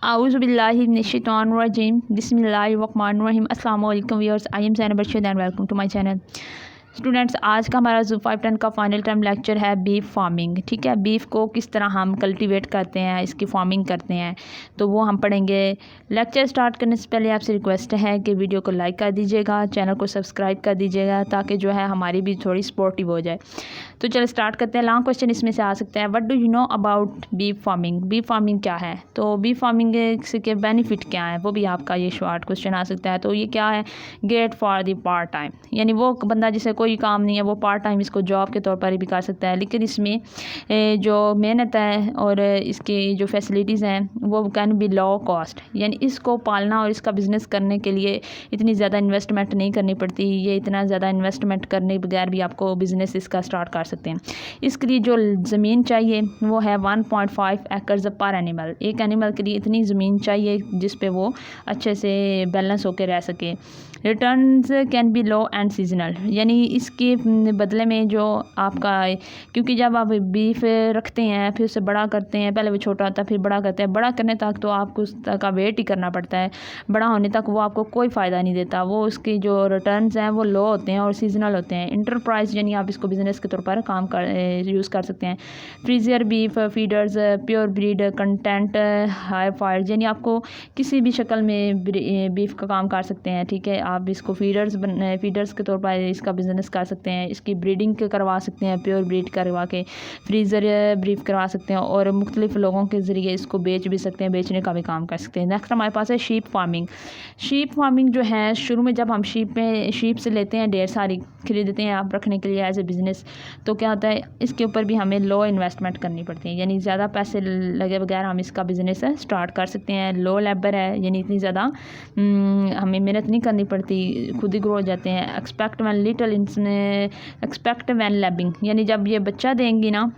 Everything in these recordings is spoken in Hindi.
Auzubillahi minash-shaytanir-rajim. Bismillahir-rahmanir-rahim. Assalamu alaikum viewers. I am Zainab Arshad and welcome to my channel. Students, आज का हमारा ZOO510 का फाइनल टर्म लेक्चर है बीफ फार्मिंग। ठीक है, बीफ को किस तरह हम कल्टीवेट करते हैं, इसकी फार्मिंग करते हैं, तो वो हम पढ़ेंगे। लेक्चर स्टार्ट करने से पहले आपसे रिक्वेस्ट है कि वीडियो को लाइक कर दीजिएगा, चैनल को सब्सक्राइब कर दीजिएगा, ताकि जो है हमारी भी थोड़ी सपोर्टिव हो जाए। तो चलो स्टार्ट करते हैं। लॉन्ग क्वेश्चन इसमें से आ सकते हैं। What do you know about beef farming? Beef farming क्या है? तो बीफ फार्मिंग के बेनिफिट क्या है, वो भी आपका ये शॉर्ट क्वेश्चन आ सकता है। तो ये क्या है? Great for the part time, यानी वो बंदा जिसे कोई काम नहीं है वो पार्ट टाइम इसको जॉब के तौर पर भी कर सकता है। लेकिन इसमें जो मेहनत है और इसकी जो फैसिलिटीज़ हैं वो कैन बी लो कॉस्ट, यानी इसको पालना और इसका बिज़नेस करने के लिए इतनी ज़्यादा इन्वेस्टमेंट नहीं करनी पड़ती। ये इतना ज़्यादा इन्वेस्टमेंट करने बगैर भी आपको बिज़नेस इसका स्टार्ट कर सकते हैं। इसके लिए जो ज़मीन चाहिए वो है 1.5 एकर्स पर एनिमल। एक एनिमल के लिए इतनी ज़मीन चाहिए जिस पे वो अच्छे से बैलेंस होकर रह सके। Returns can be low and seasonal, यानी इसके बदले में जो आपका, क्योंकि जब आप बीफ रखते हैं फिर उसे बड़ा करते हैं, पहले वो छोटा होता है फिर बड़ा करते हैं, बड़ा करने तक तो आपको उसका वेट ही करना पड़ता है। बड़ा होने तक वो आपको कोई फ़ायदा नहीं देता। वो उसकी जो रिटर्न्स हैं वो लो होते हैं और सीजनल होते हैं। इंटरप्राइज, यानी आप इसको बिज़नेस के तौर पर काम कर यूज़ कर सकते हैं। Freezer beef feeders, pure breed content, high fire, यानी आपको किसी भी शक्ल में बीफ का काम कर सकते हैं। ठीक है, आप इसको फीडर्स के तौर पर इसका बिज़नेस कर सकते हैं। इसकी ब्रीडिंग करवा सकते हैं, प्योर ब्रीड करवा के फ्रीज़र ब्रीफ करवा सकते हैं और मुख्तलिफ लोगों के ज़रिए इसको बेच भी सकते हैं, बेचने का भी काम कर सकते हैं। नेक्स्ट हमारे पास है शीप फार्मिंग। शीप फार्मिंग जो है, शुरू में जब हम शीप से लेते हैं, ढेर सारी खरीदते हैं आप रखने के लिए एज ए बिज़नेस, तो क्या होता है इसके ऊपर भी हमें लो इन्वेस्टमेंट करनी पड़ती है, यानी ज़्यादा पैसे लगे बगैर हम इसका बिज़नेस स्टार्ट कर सकते हैं। लो लेबर है, यानी इतनी ज़्यादा हमें मेहनत नहीं करनी पड़ती, खुद ही ग्रो हो जाते हैं। एक्सपेक्ट वैन लैबिंग, यानी जब ये बच्चा देंगी ना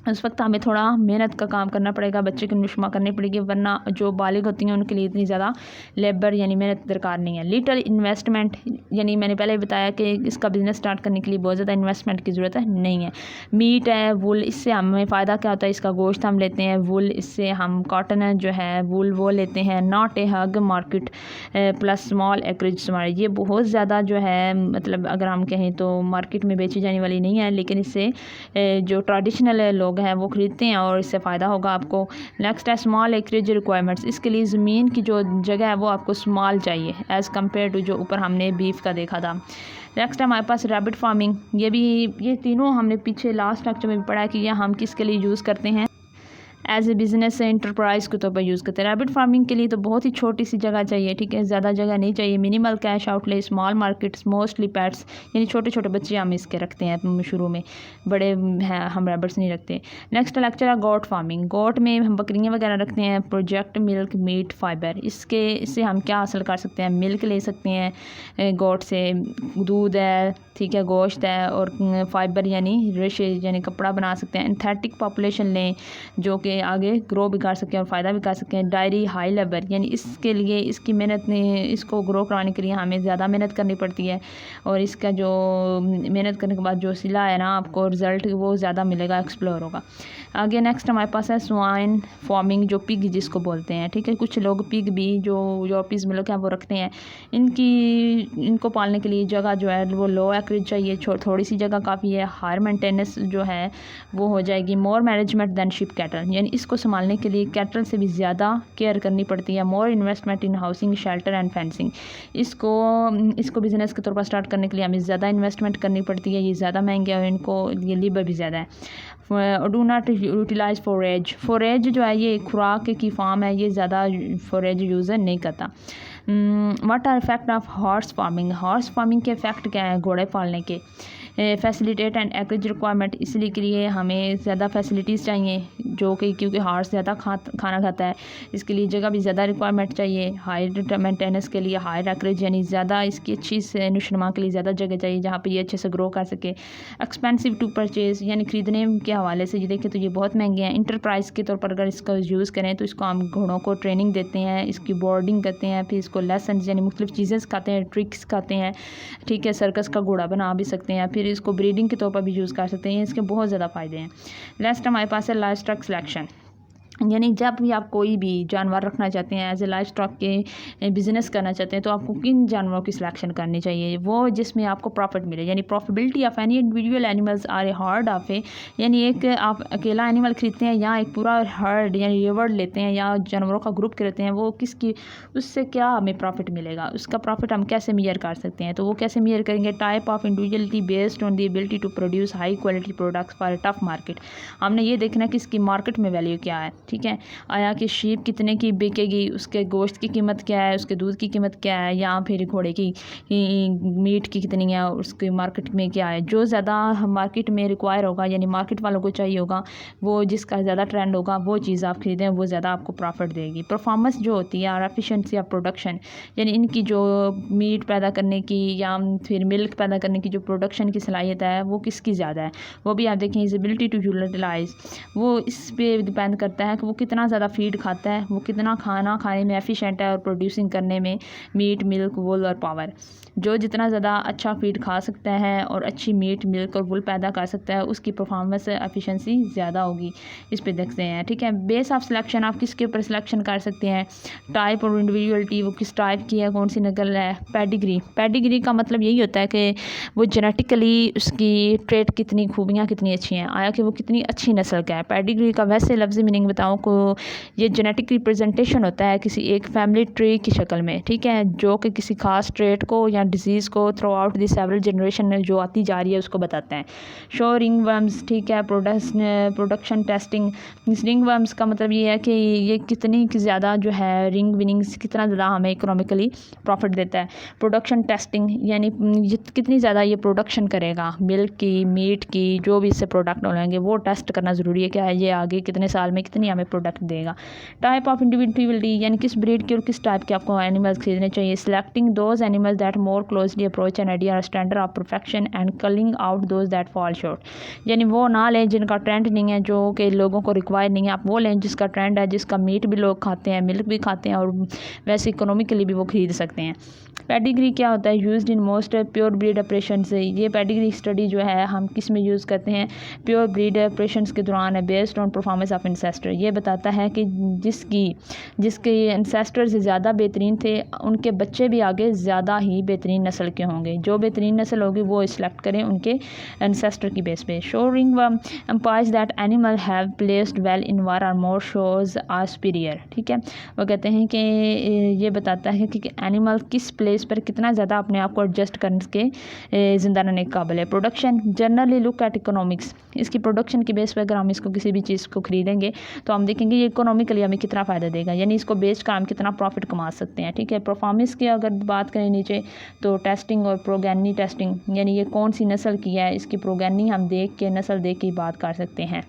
उस वक्त हमें थोड़ा मेहनत का काम करना पड़ेगा, बच्चे की नुश्मा करनी पड़ेगी, वरना जो बालिग होती हैं उनके लिए इतनी ज़्यादा लेबर यानी मेहनत दरकार नहीं है। लिटल इन्वेस्टमेंट, यानी मैंने पहले बताया कि इसका बिज़नेस स्टार्ट करने के लिए बहुत ज़्यादा इन्वेस्टमेंट की ज़रूरत है नहीं है। मीट है, वुल, इससे हमें फ़ायदा क्या होता है? इसका गोश्त हम लेते हैं, वुल इससे हम कॉटन जो है वुल वो लेते हैं। Not a hug market plus small acreage, ये बहुत ज़्यादा जो है, मतलब अगर हम कहें तो मार्केट में बेची जाने वाली नहीं है, लेकिन इससे जो ट्रेडिशनल लोग हैं वो खरीदते हैं और इससे फ़ायदा होगा आपको। नेक्स्ट है स्मॉल एक्रेज रिक्वायरमेंट्स। इसके लिए ज़मीन की जो जगह है वो आपको स्मॉल चाहिए एज़ कम्पेयर टू जो ऊपर हमने बीफ का देखा था। नेक्स्ट है हमारे पास रैबिट फार्मिंग। ये तीनों हमने पीछे लास्ट लेक्चर में भी पढ़ा कि ये हम किसके लिए यूज़ करते हैं, एज ए बिज़नेस एंटरप्राइज के तौर पर यूज़ करते हैं। रैबिट फार्मिंग के लिए तो बहुत ही छोटी सी जगह चाहिए, ठीक है, ज़्यादा जगह नहीं चाहिए। Minimal cash outlay, small markets, mostly pets, यानी छोटे छोटे बच्चे हम इसके रखते हैं शुरू में, बड़े हैं हम रैबिट्स नहीं रखते। नेक्स्ट लेक्चर है गोट फार्मिंग। गोट में हम बकरियाँ वगैरह रखते हैं। प्रोजेक्ट मिल्क मीट फाइबर, इससे हम क्या हासिल कर सकते हैं? मिल्क ले सकते हैं गोट से, दूध है, ठीक है, गोश्त है, और फाइबर यानी रेशे यानी कपड़ा बना सकते हैं। एंथेटिक पॉपुलेशन लें जो कि आगे ग्रो भी कर सकें और फ़ायदा भी कर सकें। डायरी हाई लेबर, यानी इसके लिए इसकी मेहनत ने इसको ग्रो कराने के लिए हमें ज़्यादा मेहनत करनी पड़ती है और इसका जो मेहनत करने के बाद जो सिला है ना आपको रिज़ल्ट वो ज़्यादा मिलेगा, एक्सप्लोर होगा। आगे नेक्स्ट हमारे पास है स्वाइन फार्मिंग, जो पिग जिसको बोलते हैं। ठीक है, कुछ लोग पिग भी जो यूरोपीज़ में लोग हैं वो रखते हैं। इनको पालने के लिए जगह जो है वो लो एक्रेज चाहिए, थोड़ी सी जगह काफ़ी है। हायर मेंटेनेंस जो है वो हो जाएगी। मोर मैनेजमेंट दैन शिप कैटल, यानी इसको संभालने के लिए कैटल से भी ज़्यादा केयर करनी पड़ती है। More investment in housing, shelter and fencing, इसको बिज़नेस के तौर पर स्टार्ट करने के लिए हमें ज़्यादा इन्वेस्टमेंट करनी पड़ती है, ये ज़्यादा महंगे है और इनको ये लेबर भी ज़्यादा है। डू नॉट यूटिलाइज फोरेज जो है ये खुराक की फार्म है, ये ज़्यादा फोरेज यूज़ नहीं करता। What are effect of horse farming? Horse farming के इफेक्ट क्या है घोड़े पालने के? फैसिलिटेट एंड एक्रेज रिक्वायरमेंट, इसलिए के लिए हमें ज़्यादा फैसिलिटीज़ चाहिए, जो कि क्योंकि हॉर्स ज़्यादा खाना खाता है, इसके लिए जगह भी ज़्यादा रिक्वायरमेंट चाहिए। हाई मेंटेनेंस के लिए हाई एक्रेज, यानी ज़्यादा इसकी अच्छी से नुशनमा के लिए ज़्यादा जगह चाहिए जहाँ पे ये अच्छे से ग्रो कर सके। एक्सपेंसिव टू परचेज़, यानी ख़रीदने के हवाले से ये देखें तो ये बहुत महंगे हैं। इंटरप्राइज के तौर पर अगर इसका यूज़ करें तो इसको हम घोड़ों को ट्रेनिंग देते हैं, इसकी बोर्डिंग करते हैं, फिर इसको लेसन यानी मुख्तलिफ चीज़ें सिखाते हैं, ट्रिक्स सिखाते हैं। ठीक है, सर्कस का घोड़ा बना भी सकते हैं, फिर इसको ब्रीडिंग के तौर पर भी यूज़ कर सकते हैं। इसके बहुत ज़्यादा फ़ायदे हैं। लास्ट हमारे पास है लाइव स्टॉक सिलेक्शन। यानी जब भी आप कोई भी जानवर रखना चाहते हैं, एज ए लाइफ स्टॉक के बिज़नेस करना चाहते हैं, तो आपको किन जानवरों की सिलेक्शन करनी चाहिए, वो जिसमें आपको प्रॉफिट मिले। यानी profitability of any individual animals are a herd of a, यानी एक आप अकेला एनिमल खरीदते हैं या एक पूरा हर्ड यानी रिवर्ड लेते हैं या जानवरों का ग्रुप खरीदते हैं, वो किसकी, उससे क्या हमें प्रॉफिट मिलेगा, उसका प्रॉफिट हम कैसे मेजर कर सकते हैं। तो वो कैसे मेजर करेंगे, type of individuality based on the ability to produce high quality products for a tough market. हमने ये देखना है कि इसकी मार्केट में वैल्यू क्या है, ठीक है। आया कि शीप कितने की बिकेगी, उसके गोश्त की कीमत क्या है, उसके दूध की कीमत क्या है, या फिर घोड़े की मीट की कितनी है, उसकी मार्केट में क्या है। जो ज़्यादा मार्केट में रिक्वायर होगा, यानी मार्केट वालों को चाहिए होगा, वो जिसका ज़्यादा ट्रेंड होगा वो चीज़ आप खरीदें, वो ज़्यादा आपको प्रॉफिट देगी। परफॉर्मेंस जो होती है और एफिशिएंसी ऑफ प्रोडक्शन, यानी इनकी जो मीट पैदा करने की या फिर मिल्क पैदा करने की जो प्रोडक्शन की सलाहियत है, वो किसकी ज़्यादा है, वो भी आप देखें। एबिलिटी टू यूटिलाइज, वो इस पे डिपेंड करता है कि वो कितना ज़्यादा फीड खाता है, वो कितना खाना खाने में एफिशिएंट है और प्रोड्यूसिंग करने में मीट, मिल्क, वुल और पावर। जो जितना ज़्यादा अच्छा फीड खा सकता है और अच्छी मीट, मिल्क और वुल पैदा कर सकता है, उसकी परफॉर्मेंस एफिशिएंसी ज़्यादा होगी। इस पे देखते हैं, ठीक है। बेस ऑफ सिलेक्शन, आप किसके ऊपर सिलेक्शन कर सकते हैं। टाइप और इंडिविजुअलिटी, वो किस टाइप की है, कौन सी नस्ल है। पेडिग्री, पेडिग्री का मतलब यही होता है कि वो जेनेटिकली उसकी ट्रेट कितनी, खूबियाँ कितनी अच्छी हैं, आया कि वो कितनी अच्छी नस्ल का है। पेडिग्री का वैसे लफ्ज़ी मीनिंग बताऊँ को ये जेनेटिक रिप्रेजेंटेशन होता है किसी एक फैमिली ट्री की शक्ल में, ठीक है, जो कि किसी खास ट्रेट को या डिजीज़ को through out the several generation में जो आती जा रही है उसको बताते हैं। शो रिंग वर्म्स, ठीक है, प्रोडक्शन टेस्टिंग। इस रिंग वर्म्स का मतलब ये है कि ये कितनी ज़्यादा जो है रिंग विनिंग्स कितना ज़्यादा हमें इकोनॉमिकली प्रॉफिट देता है। प्रोडक्शन टेस्टिंग, यानी कितनी ज़्यादा ये प्रोडक्शन करेगा, मिल्क की, मीट की, जो भी इससे प्रोडक्ट होंगे वो टेस्ट करना ज़रूरी है, क्या है ये आगे कितने साल में कितनी हमें प्रोडक्ट देगा। टाइप ऑफ इंडिविजुअलिटी, यानी किस ब्रीड की और किस टाइप के आपको एनिमल्स खरीदने चाहिए। Selecting those animals that more closely approach an ideal standard of perfection and culling out those that fall short, यानी वो ना लें जिनका ट्रेंड नहीं है, जो कि लोगों को रिक्वायर नहीं है, आप वो लें जिसका ट्रेंड है, जिसका मीट भी लोग खाते हैं, मिल्क भी खाते हैं और वैसे इकोनॉमिकली भी वो खरीद सकते हैं। पेडिग्री क्या होता है, used in most pure breed operation से। ये पेडिग्री स्टडी जो है हम किस में यूज़ करते हैं, प्योर ब्रीड ऑपरेशंस के दौरान है, based on performance of ancestor. ये बताता है कि जिसके इंसेस्टर से ज़्यादा बेहतरीन थे, उनके बच्चे भी आगे ज़्यादा ही बेहतरीन नस्ल के होंगे। जो बेहतरीन नस्ल होगी वो सिलेक्ट करें उनके इंसेस्टर की बेस पे। Showing empires that animal have placed well in war are more shows are superior, ठीक है। वो कहते हैं कि ये बताता है कि एनिमल किस प्लेस पर कितना ज़्यादा अपने आप को एडजस्ट करके ज़िंदा रहने के काबिल है। Production, generally look at economics, इसकी प्रोडक्शन की बेस पर अगर हम इसको किसी भी चीज़ को खरीदेंगे तो हम देखेंगे ये इकोनॉमिकली हमें कितना फ़ायदा देगा, यानी इसको बेच कर हम कितना प्रॉफिट कमा सकते हैं, ठीक है। परफॉर्मेंस की अगर बात करें नीचे, तो टेस्टिंग और प्रोगेनी टेस्टिंग, यानी ये कौन सी नस्ल की है, इसकी प्रोगेनी हम देख के, नस्ल देख के बात कर सकते हैं।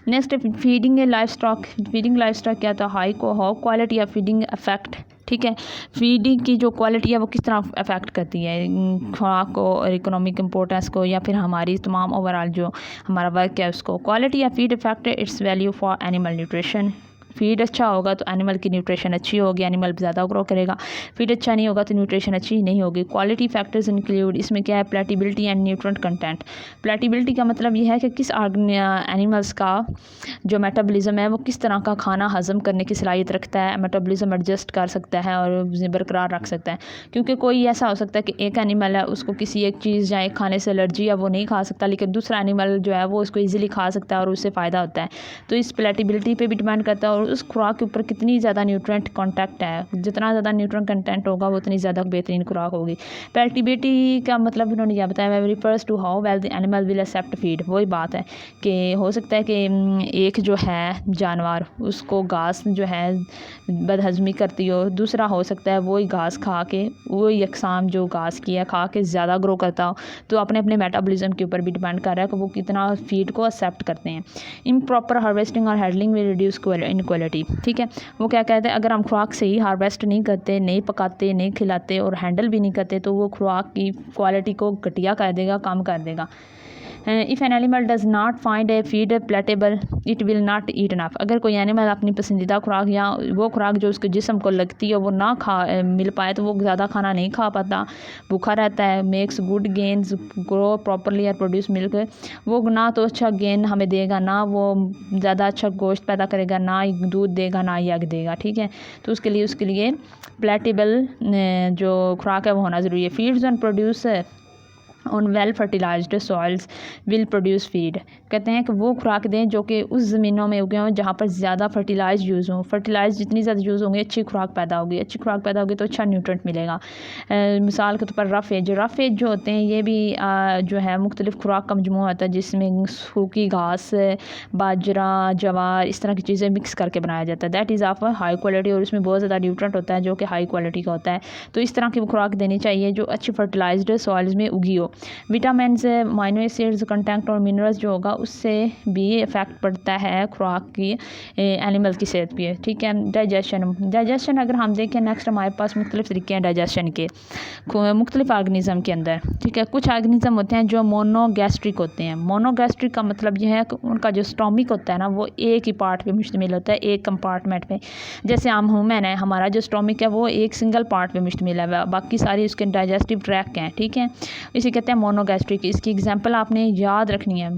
नेक्स्ट, फीडिंग ए life stock. Feeding life stock क्या था, high quality of feeding affect, ठीक है। फीडिंग की जो क्वालिटी है वो किस तरह अफेक्ट करती है खुराक को और इकोनॉमिक इम्पोर्टेंस को, या फिर हमारी तमाम ओवरऑल जो हमारा वर्क है उसको। Quality of feed affect it's value for animal nutrition. Feed अच्छा होगा तो एनिमल की न्यूट्रिशन अच्छी होगी, एनिमल ज़्यादा ग्रो करेगा। फीड अच्छा नहीं होगा तो न्यूट्रिशन अच्छी नहीं होगी। क्वालिटी फैक्टर्स इंक्लूड, इसमें क्या है, प्लेटिबिलिटी एंड न्यूट्रिएंट कंटेंट। प्लेटिबिलिटी का मतलब ये है कि किस एनिमल्स का जो मेटाबॉलिज्म है वो किस तरह का खाना हजम करने की सलाहियत रखता है, मेटाबॉलिज्म एडजस्ट कर सकता है और बरकरार रख सकता है। क्योंकि कोई ऐसा हो सकता है कि एक एनिमल है उसको किसी एक चीज़ या एक खाने से एलर्जी है, वो नहीं खा सकता, लेकिन दूसरा एनिमल जो है वो उसको ईजिली खा सकता है और उससे फ़ायदा होता है। तो इस प्लेटिबिलिटी पे भी डिपेंड करता है और उस खुराक के ऊपर कितनी ज़्यादा न्यूट्रिएंट कंटेंट है, जितना ज़्यादा न्यूट्रिएंट कंटेंट होगा वो उतनी ज़्यादा बेहतरीन खुराक होगी। प्लेटिबिलिटी का मतलब उन्होंने यह बताया, refers to how well the animal will accept feed. वही बात है कि हो सकता है कि एक जो है जानवर उसको घास जो है बदहजमी करती हो, दूसरा हो सकता है वही घास खा के, वही यकसाम जो घास की है खा के ज़्यादा ग्रो करता हो। तो अपने अपने मेटाबॉलिज्म के ऊपर भी डिपेंड कर रहा है कि वो कितना फीड को एक्सेप्ट करते हैं। इम्प्रॉपर हार्वेस्टिंग और हैंडलिंग विल रिड्यूस इनक्वालिटी, ठीक है। वो क्या कहते हैं, अगर हम खुराक से ही हार्वेस्ट नहीं करते, नहीं पकाते, नहीं खिलाते और हैंडल भी नहीं करते तो वो खुराक की क्वालिटी को घटिया कर देगा, कम कर देगा। If an animal does not find a feed palatable it will not eat enough. अगर कोई एनिमल अपनी पसंदीदा खुराक या वो खुराक जो उसके जिस्म को लगती है वो ना मिल पाए तो वो ज़्यादा खाना नहीं खा पाता, भूखा रहता है। Makes good gains grow properly और प्रोड्यूस मिल्क, वो ना तो अच्छा गेन हमें देगा, ना वो ज़्यादा अच्छा गोश्त पैदा करेगा, ना ही दूध देगा, ना ही एग देगा, ठीक है। तो उसके लिए प्लेटेबल जो खुराक है वो होना ज़रूरी है। Feeds on produce on well fertilized soils will produce feed. कहते हैं कि वो खुराक दें जो कि उस ज़मीनों में उगे हों जहाँ पर ज़्यादा फर्टिलाइज यूज़ हों। फर्टिलाइज जितनी ज़्यादा यूज़ होंगे अच्छी खुराक पैदा होगी, अच्छी खुराक पैदा होगी तो अच्छा न्यूट्रेंट मिलेगा। मिसाल के तौर पर रफ़ एज जो होते हैं ये भी जो है मुख्तलिफ़ खुराक का मजमूआ होता है जिसमें सूखी घास, बाजरा, जवार, इस तरह की चीज़ें मिक्स करके बनाया जाता है। That is of high quality और इसमें बहुत ज़्यादा न्यूट्रेंट होता है जो कि हाई क्वालिटी का होता है। तो इस तरह की खुराक देनी चाहिए जो अच्छी फर्टिलाइज्ड सॉइल्स में उगी हो। विटामिन, माइनो एसिड्स कंटेंट और मिनरल्स जो होगा उससे भी इफ़ेक्ट पड़ता है खुराक की एनिमल की सेहत पे, ठीक है। डाइजेशन अगर हम देखें नेक्स्ट हमारे पास मुख्तलिफ़ तरीके हैं डाइजेशन के मुख्तलिफ़ ऑर्गेनिज़म के अंदर, ठीक है। कुछ ऑर्गेनिज़म होते हैं जो मोनोगैस्ट्रिक होते हैं। मोनोगैस्ट्रिक का मतलब यह है कि उनका जो स्टोमिक होता है ना वो एक ही पार्ट पे मुश्तमिल होता है, एक कंपार्टमेंट पे। जैसे हम ह्यूमन है, हमारा जो स्टोमिक है वो एक सिंगल पार्ट पे मुश्तमिल है, बाकी सारी उसके डाइजेस्टिव ट्रैक हैं, ठीक है। इसे कहते हैं मोनोगैस्ट्रिक। इसकी एग्जांपल आपने याद रखनी है,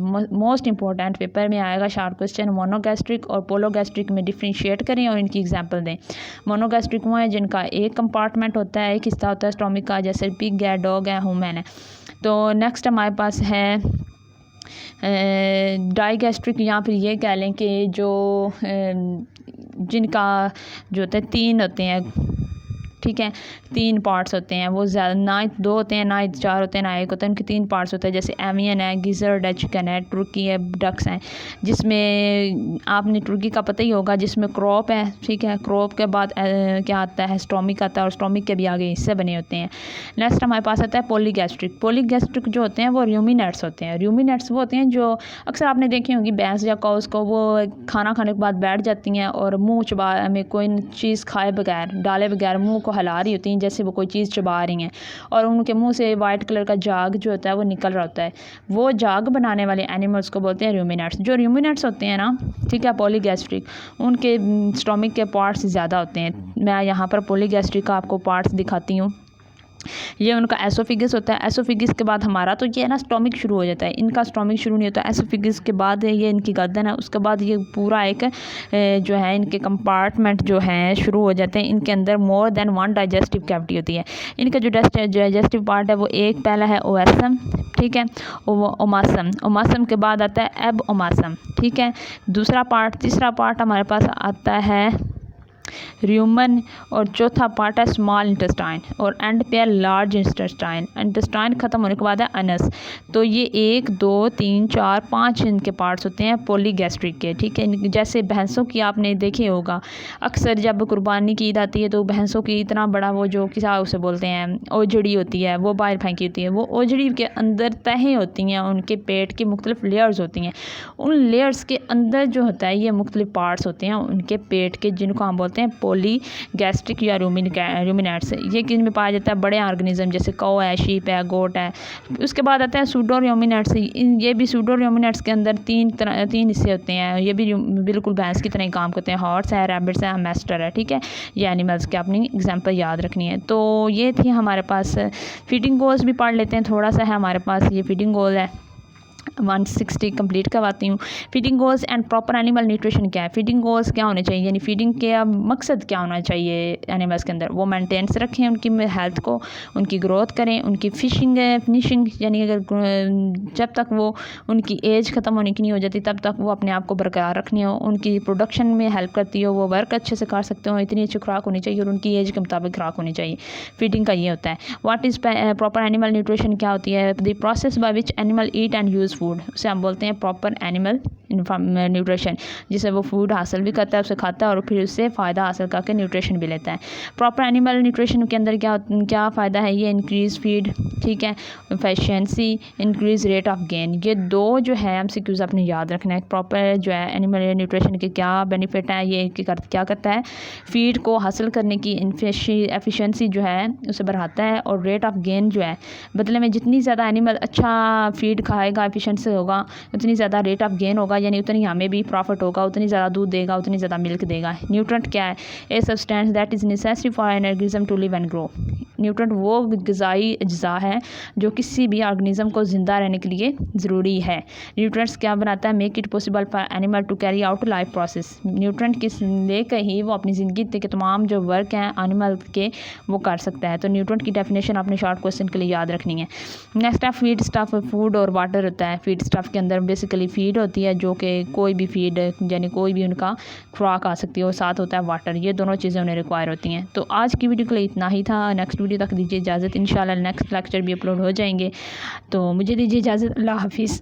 मोस्ट इंपॉर्टेंट पेपर में आएगा शॉर्ट क्वेश्चन। मोनोगैस्ट्रिक और पोलोगैस्ट्रिक में डिफ्रेंशिएट करें और इनकी एग्जांपल दें। मोनोगैस्ट्रिक वो है जिनका एक कंपार्टमेंट होता है, एक हिस्सा होता है स्टोमिक का, जैसे पिग है, डॉग है, ह्यूमन है। तो नेक्स्ट हमारे पास है डाइगैस्ट्रिक, या फिर ये कह लें कि जो जिनका जो होता है 3 होते हैं, ठीक है, 3 पार्ट्स होते हैं। वो ज़्यादा ना 2 होते हैं, ना 4 होते हैं, ना 1 होता है, उनके 3 पार्ट्स होते हैं। जैसे एवियन है, गिजर्ड है, चिकन है, टर्की है, डक्स हैं। जिसमें आपने टर्की का पता ही होगा जिसमें क्रॉप है, ठीक है। क्रॉप के बाद क्या आता है, स्टोमिक आता है और स्टोमिक के भी आगे हिस्से बने होते हैं। नेक्स्ट हमारे पास आता है पोलीगैस्ट्रिक। पोलीगैस्ट्रिक जो होते हैं वो रूमिनेट्स होते हैं। रूमिनेट्स वो होते हैं जो अक्सर आपने देखी होंगी भैंस या काउस को, वो खाना खाने के बाद बैठ जाती हैं और मुँह चबा में कोई चीज़ खाए बगैर, डाले बगैर मुँह को हिला रही होती हैं जैसे वो कोई चीज़ चबा रही हैं, और उनके मुंह से वाइट कलर का जाग जो होता है वो निकल रहा होता है। वो जाग बनाने वाले एनिमल्स को बोलते हैं रूमिनेट्स। जो रूमिनेट्स होते हैं ना, ठीक है, पॉलीगैस्ट्रिक, उनके स्टोमिक के पार्ट्स ज़्यादा होते हैं। मैं यहाँ पर पॉलीगैस्ट्रिक का आपको पार्ट्स दिखाती हूँ। ये उनका एसोफिगस होता है। एसोफिगस के बाद हमारा तो ये है ना स्टोमिक शुरू हो जाता है, इनका स्टोमिक शुरू नहीं होता। एसोफिगस के बाद ये इनकी गर्दन है, उसके बाद ये पूरा एक जो है इनके कंपार्टमेंट जो हैं शुरू हो जाते हैं। इनके अंदर मोर देन 1 डाइजेस्टिव कैविटी होती है। इनका जो डाइजेस्टिव पार्ट है वो एक पहला है ओएसम, ठीक है, ओमासम। ओमासम के बाद आता है एब ओमासम, ठीक है। तीसरा पार्ट हमारे पास आता है र्यूमन, और चौथा पार्ट है स्मॉल इंटेस्टाइन, और एंड पे है लार्ज इंटेस्टाइन। इंटेस्टाइन ख़त्म होने के बाद है अनस। तो ये 1 2 3 4 5 इनके पार्ट्स होते हैं पॉलीगैस्ट्रिक के, ठीक है। जैसे भैंसों की आपने देखे होगा, अक्सर जब कुर्बानी की ईद आती है तो भैंसों की इतना बड़ा वो जो किसा उसे बोलते हैं ओजड़ी होती है, वो बाहर फेंकी होती है। वो ओजड़ी के अंदर तहें होती हैं, उनके पेट की मुख्तलिफ लेयर्स होती हैं। उन लेयर्स के अंदर जो होता है ये मुख्तलिफ पार्ट्स होते हैं उनके पेट के, जिनको हम बोलते हैं पॉलीगैस्ट्रिक या रूमिनेट्स। ये किन में पाया जाता है, बड़े ऑर्गेनिज्म जैसे कौ है, शीप है, गोट है। उसके बाद आता है सूडो रूमिनेट्स। ये भी सूडो रूमिनेट्स के अंदर तीन हिस्से होते हैं। ये भी बिल्कुल भैंस की तरह ही काम करते हैं। हॉर्स है, रैबिट्स है, हैमस्टर है, ठीक है। ये एनिमल्स के अपनी एग्जाम्पल याद रखनी है। तो ये थी हमारे पास। फीडिंग गोल्स भी पढ़ लेते हैं, थोड़ा सा है हमारे पास। ये फीडिंग गोल है 160 कंप्लीट करवाती हूँ। Feeding goals and proper animal nutrition क्या है, फीडिंग गोल्स क्या होने चाहिए, यानी फीडिंग के मकसद क्या होना चाहिए एनिमल्स के अंदर। वो मेंटेन्स रखें उनकी हेल्थ को, उनकी ग्रोथ करें, उनकी फिनिशिंग, यानी अगर जब तक वो उनकी एज ख़त्म होने की नहीं हो जाती तब तक वो अपने आप को बरकरार रखनी हो, उनकी प्रोडक्शन में हेल्प करती हो, वो वर्क अच्छे से कर सकते हो, इतनी अच्छी खुराक होनी चाहिए और उनकी एज के मुताबिक खुराक होनी चाहिए। फीडिंग का ये होता है। What is proper animal nutrition क्या होती है, the process by which animal eat and use food, उसे हम बोलते हैं प्रॉपर एनिमल न्यूट्रिशन, जिससे वो फूड हासिल भी करता है, उसे खाता है और फिर उससे फ़ायदा हासिल करके न्यूट्रिशन भी लेता है। प्रॉपर एनिमल न्यूट्रिशन के अंदर क्या फ़ायदा है, ये इंक्रीज़ फीड, ठीक है, efficiency, increase rate of gain. ये दो जो है एमसीक्यूज़ अपने याद रखना है। प्रॉपर जो है एनिमल न्यूट्रिशन के क्या बेनिफिट हैं, ये क्या करता है, फीड को हासिल करने की एफिशिएंसी जो है उसे बढ़ाता है, और रेट ऑफ गेन जो है बदले में जितनी ज़्यादा एनिमल अच्छा फीड खाएगा, एफिशिएंसी होगा, उतनी ज़्यादा रेट ऑफ गेन होगा, यानी उतनी हमें भी प्रॉफिट होगा, उतनी ज़्यादा दूध देगा, उतनी ज़्यादा मिल्क देगा। न्यूट्रेंट क्या है, a substance that is necessary for an organism to live and grow. Nutrient वो ग़िज़ाई अज्जा है जो किसी भी ऑर्गेनिज्म को ज़िंदा रहने के लिए ज़रूरी है। न्यूट्रेंट्स क्या बनाता है, make it possible for animal to carry out life process. Nutrient किस लेकर ही वो अपनी ज़िंदगी के तमाम जो वर्क हैं एनिमल के वो कर सकता है। तो न्यूट्रेंट की डेफिनेशन आपने शॉर्ट क्वेश्चन के लिए याद रखनी है। नेक्स्ट है फीड स्टफ, फूड और वाटर होता है। फीड स्टफ के अंदर बेसिकली फीड होती है, जो कि कोई भी फीड यानी कोई भी उनका खुराक आ सकती है, और साथ होता है वाटर। ये दोनों चीज़ें उन्हें रिक्वायर होती हैं। तो आज की वीडियो के लिए इतना ही था। नेक्स्ट वीडियो तक दीजिए इजाज़त, इंशाल्लाह नेक्स्ट लेक्चर भी अपलोड हो जाएंगे। तो मुझे दीजिए इजाज़त, अल्लाह हाफिज़।